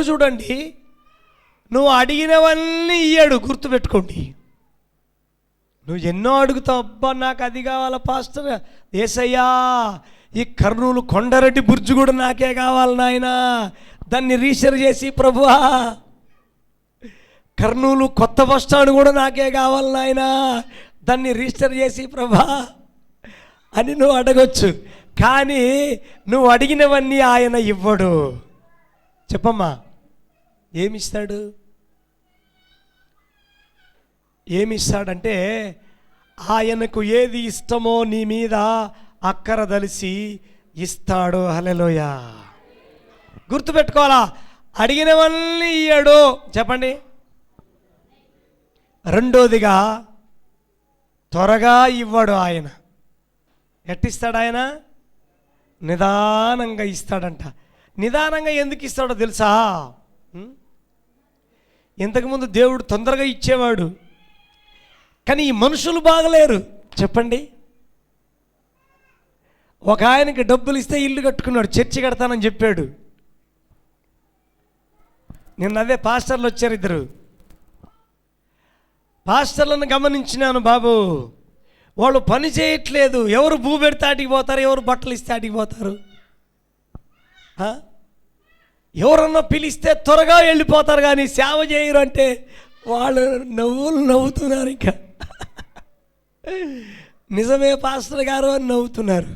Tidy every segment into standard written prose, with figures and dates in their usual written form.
దేవుడు చూడండి, నువ్వు అడిగినవన్నీ ఇయ్యాడు. గుర్తుపెట్టుకోండి, నువ్వు ఎన్నో అడుగుతావు. అబ్బా నాకు అది కావాలా పాస్టర్, యేసయ్యా ఈ కర్నూలు కొండరెడ్డి బుర్జు కూడా నాకే కావాలి నాయనా, దాన్ని రీసెర్చ్ చేసి ప్రభువా కర్నూలు కొత్త బస్ స్టాండ్ కూడా నాకే కావాలి నాయనా, దాన్ని రిజిస్టర్ చేసి ప్రభా అని నువ్వు అడగొచ్చు. కానీ నువ్వు అడిగినవన్నీ ఆయన ఇవ్వడు. చెప్పమ్మా, ఏమిస్తాడు? ఏమిస్తాడంటే ఆయనకు ఏది ఇష్టమో నీ మీద అక్కర దలిసి ఇస్తాడు. హల్లెలూయా. గుర్తుపెట్టుకోవాలా, అడిగినవన్నీ ఇయ్యాడు. చెప్పండి. రెండోదిగా త్వరగా ఇవ్వడు ఆయన. ఎట్టిస్తాడు ఆయన? నిదానంగా ఇస్తాడంట. నిదానంగా ఎందుకు ఇస్తాడో తెలుసా? ఇంతకుముందు దేవుడు తొందరగా ఇచ్చేవాడు, కానీ ఈ మనుషులు బాగలేరు. చెప్పండి. ఒక ఆయనకి డబ్బులు ఇస్తే ఇల్లు కట్టుకున్నాడు, చర్చి కడతానని చెప్పాడు. నిన్న అదే పాస్టర్లు వచ్చారు, ఇద్దరు పాస్టర్లను గమనించినాను బాబు. వాళ్ళు పని చేయట్లేదు. ఎవరు భూ పెడితే ఆటికి పోతారు, ఎవరు బట్టలు ఇస్తే ఆటికి పోతారు. ఎవరన్నా పిలిస్తే త్వరగా వెళ్ళిపోతారు, కానీ సేవ చేయరు అంటే వాళ్ళు నవ్వుతున్నారు. ఇంకా నిజమే పాస్టర్ గారు అని నవ్వుతున్నారు.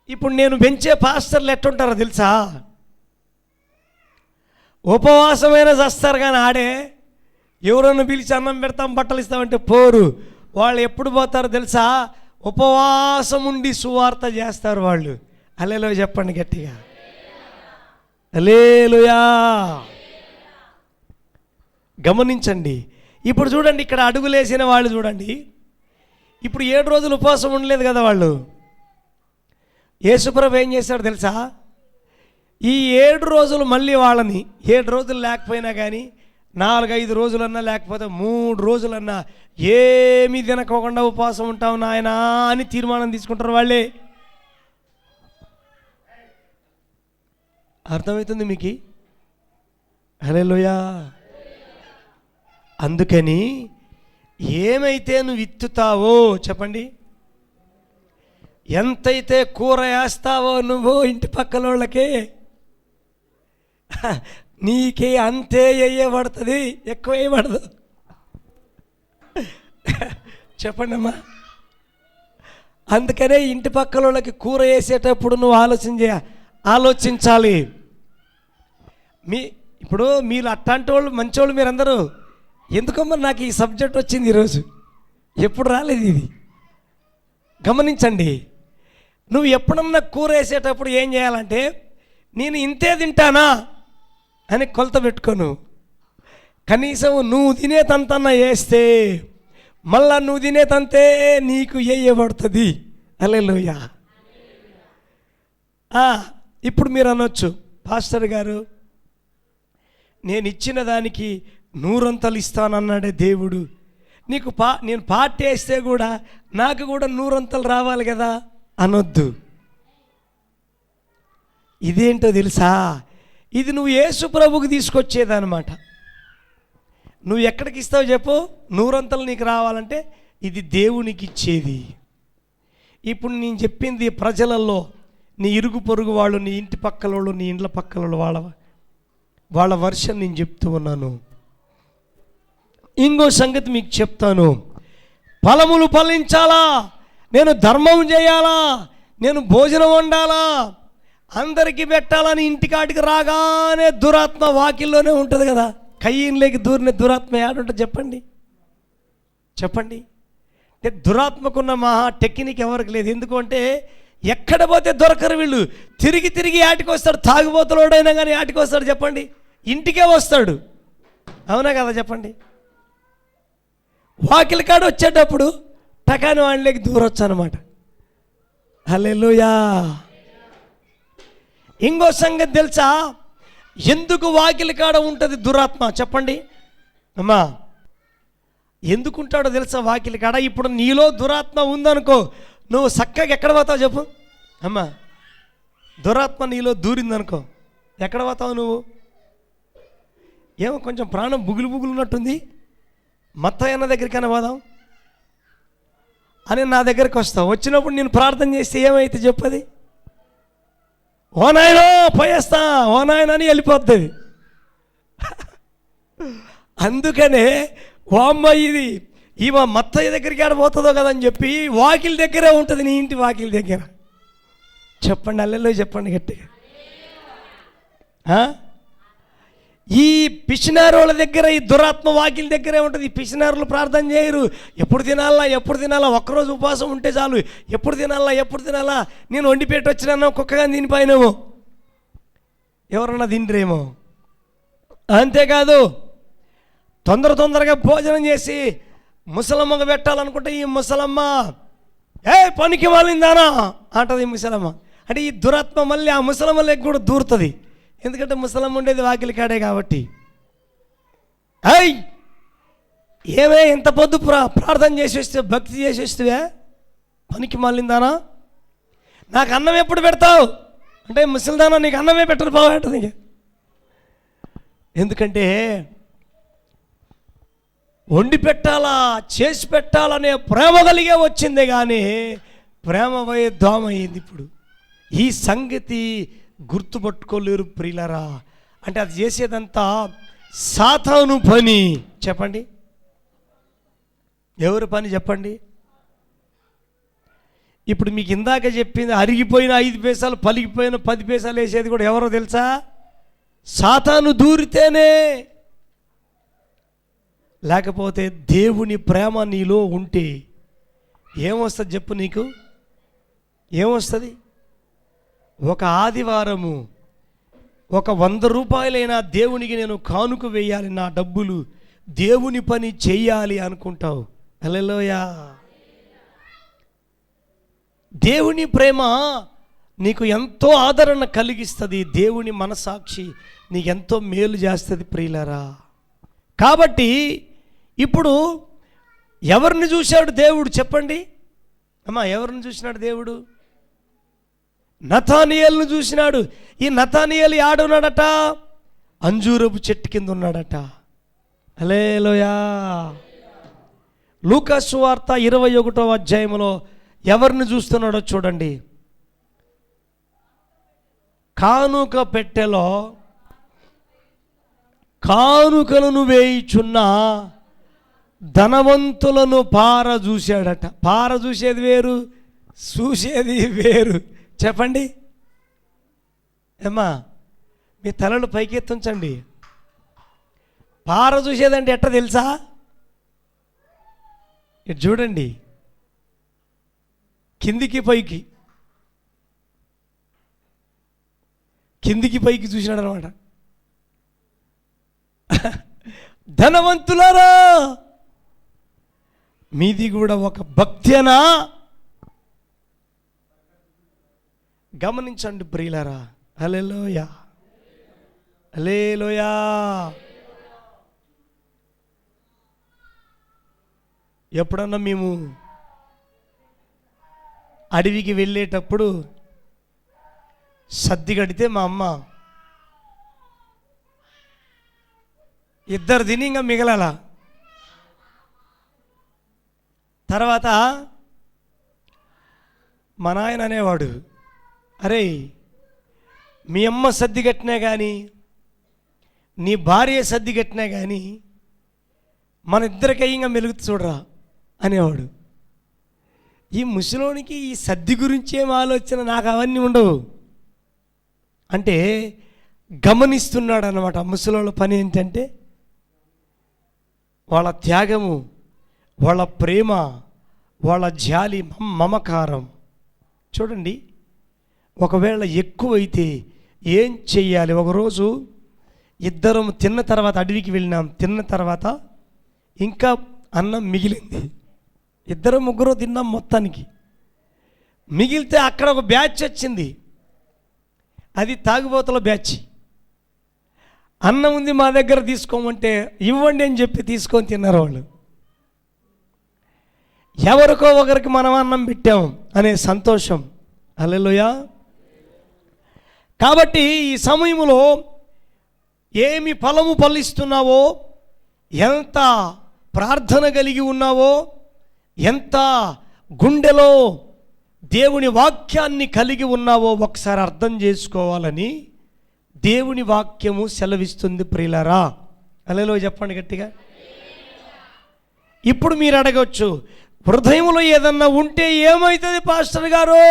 ఇప్పుడు నేను పెంచే పాస్టర్లు ఎట్టుంటారో తెలుసా? ఉపవాసమైన చేస్తారు, కానీ ఆడే ఎవరన్నా పిలిచి అన్నం పెడతాం బట్టలు ఇస్తామంటే పోరు. వాళ్ళు ఎప్పుడు పోతారో తెలుసా? ఉపవాసం ఉండి సువార్త చేస్తారు వాళ్ళు. హల్లెలూయా చెప్పండి గట్టిగా, హల్లెలూయా. గమనించండి. ఇప్పుడు చూడండి, ఇక్కడ అడుగులేసిన వాళ్ళు చూడండి. ఇప్పుడు 7 రోజులు ఉపవాసం ఉండలేదు కదా వాళ్ళు. యేసుప్రభు ఏం చేశాడు తెలుసా? ఈ 7 రోజులు మళ్ళీ వాళ్ళని 7 రోజులు లేకపోయినా కానీ 4-5 రోజులన్నా, లేకపోతే 3 రోజులన్నా ఏమీ తినకోకుండా ఉపవాసం ఉంటావు నాయనా అని తీర్మానం తీసుకుంటారు వాళ్ళే. అర్థమవుతుంది మీకు? హల్లెలూయా. అందుకని ఏమైతే నువ్వు విత్తుతావో చెప్పండి, ఎంతైతే కూర వేస్తావో నువ్వు ఇంటి పక్కల వాళ్ళకి, నీకే అంతే వేయబడుతుంది, ఎక్కువ వేయబడదు. చెప్పండి అమ్మా. అందుకనే ఇంటి పక్కల వాళ్ళకి కూర వేసేటప్పుడు నువ్వు ఆలోచించాలి. ఇప్పుడు మీరు అట్లాంటి వాళ్ళు మంచోళ్ళు మీరందరూ. ఎందుకమ్మా నాకు ఈ సబ్జెక్ట్ వచ్చింది ఈరోజు, ఎప్పుడు రాలేదు ఇది. గమనించండి. నువ్వు ఎప్పుడన్నా కూర వేసేటప్పుడు ఏం చేయాలంటే, నేను ఇంతే తింటానా అని కొలత పెట్టుకోను. కనీసం నువ్వు తినేతంతన్నా వేస్తే మళ్ళా నువ్వు తినేతంతే నీకు వేయబడుతుంది. హల్లెలూయా. ఇప్పుడు మీరు అనొచ్చు, పాస్టర్ గారు నేను ఇచ్చిన దానికి 100 అంతలు ఇస్తానన్నాడే దేవుడు, నీకు నేను పాటేస్తే కూడా నాకు కూడా 100 అంతలు రావాలి కదా అనొద్దు. ఇదేంటో తెలుసా? ఇది నువ్వు యేసు ప్రభువుకి తీసుకొచ్చేదన్నమాట. నువ్వు ఎక్కడికి ఇస్తావు చెప్పు? 100 అంతలు నీకు రావాలంటే ఇది దేవునికి ఇచ్చేది. ఇప్పుడు నేను చెప్పింది ప్రజలలో, నీ ఇరుగు పొరుగు వాళ్ళు, నీ ఇంటి పక్కల వాళ్ళు, నీ ఇండ్ల పక్కల వాళ్ళ వర్షన్ నేను చెప్తూ ఉన్నాను. ఇంకో సంగతి మీకు చెప్తాను. ఫలములు ఫలించాలా, నేను ధర్మం చేయాలా, నేను భోజనం వండాలా, అందరికీ పెట్టాలని ఇంటికాటికి రాగానే దురాత్మ వాకిల్లోనే ఉంటుంది కదా. కయ్యంలోకి దూరిన దురాత్మ ఏడుంటుంది చెప్పండి? చెప్పండి. దురాత్మకున్న మహా టెక్నిక్ ఎవరికి లేదు. ఎందుకంటే ఎక్కడ పోతే దొరకరు వీళ్ళు. తిరిగి తిరిగి ఆటికి వస్తాడు. తాగుబోతులోడైనా కానీ ఆటికి వస్తాడు. చెప్పండి, ఇంటికే వస్తాడు. అవునా కదా చెప్పండి? వాకిలి కాడ వచ్చేటప్పుడు టకాని వాడిలోకి దూరొచ్చు అనమాట. హల్లెలూయా. ఇంకో సంగతి తెలుసా? ఎందుకు వాకిలి కాడ ఉంటుంది దురాత్మ చెప్పండి అమ్మా? ఎందుకుంటాడో తెలుసా వాకిలి కాడ? ఇప్పుడు నీలో దురాత్మ ఉందనుకో, నువ్వు చక్కగా ఎక్కడ పోతావు చెప్పు అమ్మా? దురాత్మ నీలో దూరిందనుకో, ఎక్కడ పోతావు నువ్వు? ఏమో కొంచెం ప్రాణం బుగులు ఉన్నట్టుంది, మత్తయ్య అన్న దగ్గరికైనా పోదాం అని నా దగ్గరికి వస్తావు. వచ్చినప్పుడు నేను ప్రార్థన చేస్తే ఏమైతే చెప్పది? ఓ నాయనో పోయేస్తా, ఓ నాయన అని వెళ్ళిపోద్ది. అందుకనే ఓ అమ్మాయి ఇది ఈమె మత్తయ్య దగ్గరికి ఆడబోతుందో కదని చెప్పి వాకిలి దగ్గరే ఉంటుంది, నీ ఇంటి వాకిలి దగ్గర. చెప్పండి అల్లెల్లో చెప్పండి గట్టిగా. ఈ పిసినారుల దగ్గర, ఈ దురాత్మ వాకిలి దగ్గరే ఉంటుంది. ఈ పిసినారులు ప్రార్థన చేయరు. ఎప్పుడు తినాలా, ఒక్కరోజు ఉపవాసం ఉంటే చాలు, ఎప్పుడు తినాలా. నేను వండి పెట్టి వచ్చినాను, కుక్కగా తినిపోయినాము, ఎవరన్నా తింటరేమో. అంతేకాదు తొందరగా భోజనం చేసి ముసలమ్మగా పెట్టాలనుకుంటే ఈ ముసలమ్మ పనికి మాలిందానా అంటది ఈ ముసలమ్మ. అంటే ఈ దురాత్మ మళ్ళీ ఆ ముసలమ్మలకి కూడా దూరుతుంది. ఎందుకంటే ముసలమ్మ ఉండేది వాకిలి కాడే కాబట్టి. ఏమే ఎంత పొద్దు ప్రార్థన చేసి వస్తే, భక్తి చేసి వస్తే పనికి మాలిందానా, నాకు అన్నం ఎప్పుడు పెడతావు అంటే ముసలిదానా నీకు అన్నమే పెట్టరు బాగుంటుంది. ఎందుకంటే వండి పెట్టాలా, చేసి పెట్టాలనే ప్రేమ కలిగే వచ్చిందే కానీ ప్రేమ పోయే దోమ అయింది. ఇప్పుడు ఈ సంగతి గుర్తుపట్టుకోలేరు ప్రియులరా. అంటే అది చేసేదంతా సాతాను పని. చెప్పండి, ఎవరి పని చెప్పండి? ఇప్పుడు మీకు ఇందాక చెప్పింది, అరిగిపోయిన 5 పైసలు పలిగిపోయిన 10 పైసలు వేసేది కూడా ఎవరో తెలుసా? సాతాను దూరితేనే. లేకపోతే దేవుని ప్రేమ నీలో ఉంటే ఏమొస్తుంది చెప్పు? నీకు ఏమొస్తుంది? ఒక ఆదివారము ఒక 100 రూపాయలైనా దేవునికి నేను కానుక వేయాలి, నా డబ్బులు దేవుని పని చెయ్యాలి అనుకుంటావు. హల్లెలూయా. దేవుని ప్రేమ నీకు ఎంతో ఆదరణ కలిగిస్తుంది. దేవుని మనసాక్షి నీకెంతో మేలు చేస్తుంది ప్రియులారా. కాబట్టి ఇప్పుడు ఎవరిని చూశాడు దేవుడు చెప్పండి అమ్మా? ఎవరిని చూసినాడు దేవుడు? నతానియేలును చూసినాడు. ఈ నతానియేలు ఆడున్నాడట, అంజూరపు చెట్టు కింద ఉన్నాడట. హల్లెలూయా. లూకా సువార్త 21వ అధ్యాయంలో ఎవరిని చూస్తున్నాడో చూడండి. కానుక పెట్టెలో కానుకలను వేయిచున్న ధనవంతులను పార చూశాడట. పార చూసేది వేరు, చూసేది వేరు. చెప్పండి ఏమ్మా, మీ తలలు పైకెత్తుంచండి. పార చూసేదంటే ఎట్ట తెలుసా? ఇటు చూడండి, కిందికి పైకి చూసినాడు అనమాట. ధనవంతులారా మీది కూడా ఒక భక్తేనా? గమనించండి ప్రియులారా. హల్లెలూయా, హల్లెలూయా. ఎప్పుడన్నా మేము అడవికి వెళ్ళేటప్పుడు సద్ది కడితే మా అమ్మ 2 తిని ఇంకా మిగలాల. తర్వాత మా నాయన అనేవాడు, అరే మీ అమ్మ సద్ది కట్టినా కానీ నీ భార్య సద్ది కట్టినా కానీ మన ఇద్దరికై ఇంకా మెలుగుతూ చూడరా అనేవాడు. ఈ ముసలోనికి ఈ సద్ది గురించి ఏం ఆలోచన, నాకు అవన్నీ ఉండవు. అంటే గమనిస్తున్నాడు అన్నమాట. ముసలోళ్ళ పని ఏంటంటే వాళ్ళ త్యాగము, వాళ్ళ ప్రేమ, వాళ్ళ జాలి, మమకారం. చూడండి, ఒకవేళ ఎక్కువైతే ఏం చెయ్యాలి? ఒకరోజు ఇద్దరం తిన్న తర్వాత అడవికి వెళ్ళినాం. తిన్న తర్వాత ఇంకా అన్నం మిగిలింది. 2-3 తిన్నాం మొత్తానికి. మిగిలితే అక్కడ ఒక బ్యాచ్ వచ్చింది, అది తాగుబోతుల బ్యాచ్. అన్నం ఉంది మా దగ్గర తీసుకోమంటే ఇవ్వండి అని చెప్పి తీసుకొని తిన్నారు వాళ్ళు. ఎవరికో ఒకరికి మనం అన్నం పెట్టాం అనే సంతోషం. హల్లెలూయా. కాబట్టి ఈ సమయంలో ఏమి ఫలము ఫలిస్తున్నావో, ఎంత ప్రార్థన కలిగి ఉన్నావో, ఎంత గుండెలో దేవుని వాక్యాన్ని కలిగి ఉన్నావో ఒకసారి అర్థం చేసుకోవాలని దేవుని వాక్యము సెలవిస్తుంది ప్రియులారా. హల్లెలూయా చెప్పండి గట్టిగా. ఇప్పుడు మీరు అడగవచ్చు, హృదయంలో ఏదన్నా ఉంటే ఏమవుతుంది పాస్టర్ గారు?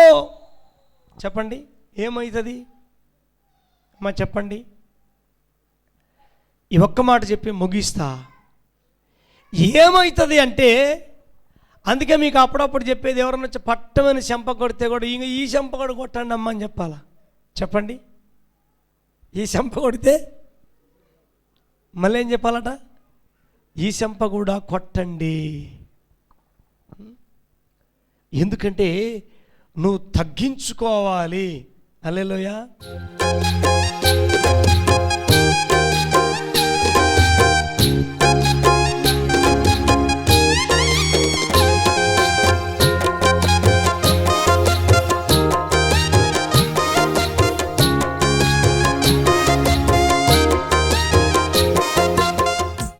చెప్పండి, ఏమవుతుంది అమ్మా చెప్పండి. ఈ ఒక్క మాట చెప్పి ముగిస్తా. ఏమవుతుంది అంటే, అందుకే మీకు అప్పుడప్పుడు చెప్పేది, ఎవరన్నా వచ్చి పట్టమని చెంప కొడితే కూడా ఇంక ఈ చెంప కూడా కొట్టండి అమ్మ అని చెప్పాలా? చెప్పండి, ఈ చెంప కొడితే మళ్ళీ ఏం చెప్పాలట? ఈ చెంప కూడా కొట్టండి. ఎందుకంటే నువ్వు తగ్గించుకోవాలి. హల్లెలూయా.